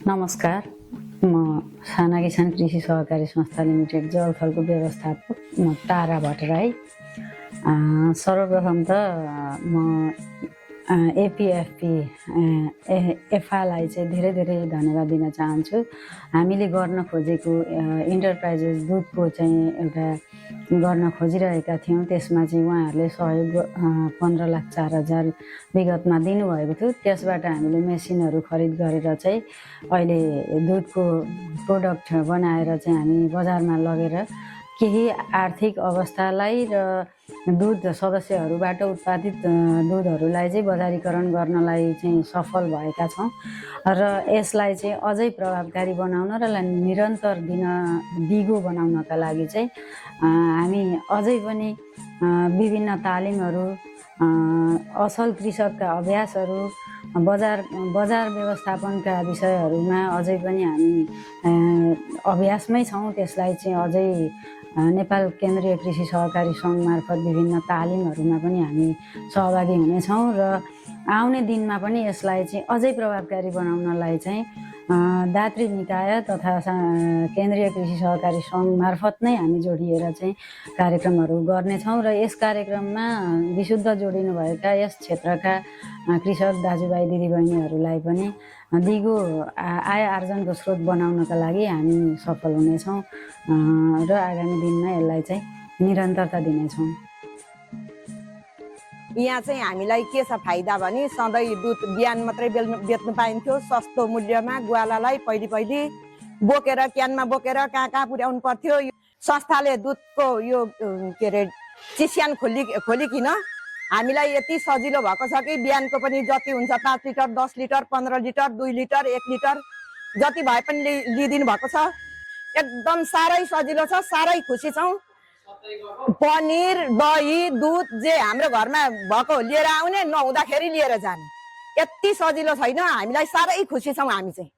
नमस्कार, म साना किसान कृषि सहकारी संस्था लिमिटेड जलथलको व्यवस्थापक म तारा भट्टराई। सर्वप्रथम त म एपिएफपी एफआलाई चाहिँ धेरै धेरै धन्यवाद दिन चाहन्छु। हामीले गर्न खोजेको इन्टरप्राइजेस दुधको चाहिँ एउटा गर्न खोजिरहेका थियौँ, त्यसमा चाहिँ उहाँहरूले सहयोग 15,04,000 विगतमा दिनुभएको थियो। त्यसबाट हामीले मेसिनहरू खरिद गरेर चाहिँ अहिले दुधको प्रोडक्ट बनाएर चाहिँ हामी बजारमा लगेर केही आर्थिक अवस्थालाई र दुध सदस्यहरूबाट उत्पादित दुधहरूलाई चाहिँ बजारीकरण गर्नलाई चाहिँ सफल भएका छौँ र यसलाई चाहिँ अझै प्रभावकारी बनाउन र निरन्तर दिगो बनाउनका लागि चाहिँ हामी अझै पनि विभिन्न तालिमहरू, असल कृषकका अभ्यासहरू, बजार व्यवस्थापनका विषयहरूमा अझै पनि हामी अभ्यासमै छौँ। त्यसलाई चाहिँ अझै नेपाल केन्द्रीय कृषि सहकारी सङ्घ मार्फत विभिन्न तालिमहरूमा पनि हामी सहभागी हुनेछौँ र आउने दिनमा पनि यसलाई चाहिँ अझै प्रभावकारी बनाउनलाई चाहिँ दात्री निकाय तथा केन्द्रीय कृषि सहकारी सङ्घ मार्फत नै हामी जोडिएर चाहिँ कार्यक्रमहरू गर्नेछौँ र यस कार्यक्रममा विशुद्ध जोडिनुभएका यस क्षेत्रका कृषक दाजुभाइ दिदीबहिनीहरूलाई पनि दिगो आय आर्जनको स्रोत बनाउनका लागि हामी सफल हुनेछौँ र आगामी दिनमा यसलाई चाहिँ निरन्तरता दिनेछौँ। यहाँ चाहिँ हामीलाई के छ फाइदा भने सधैँ दुध बिहान मात्रै बेच्नु पाइन्थ्यो सस्तो मूल्यमा। ग्वालालाई पहिले बोकेर क्यानमा बोकेर कहाँ पुर्याउनु पर्थ्यो। संस्थाले दुधको यो के अरे चिस्यान खोलिकन हामीलाई यति सजिलो भएको छ कि बिहानको पनि जति हुन्छ 5 litre 10 litre 15 litre 2 litre 1 litre जति भए पनि लिइदिनु भएको छ। एकदम साह्रै सजिलो छ, साह्रै खुसी छौँ। पनिर दही दुध जे हाम्रो घरमा भएको लिएर आउने, नहुँदाखेरि लिएर जाने, यति सजिलो छैन। हामीलाई साह्रै खुसी छौँ हामी चाहिँ।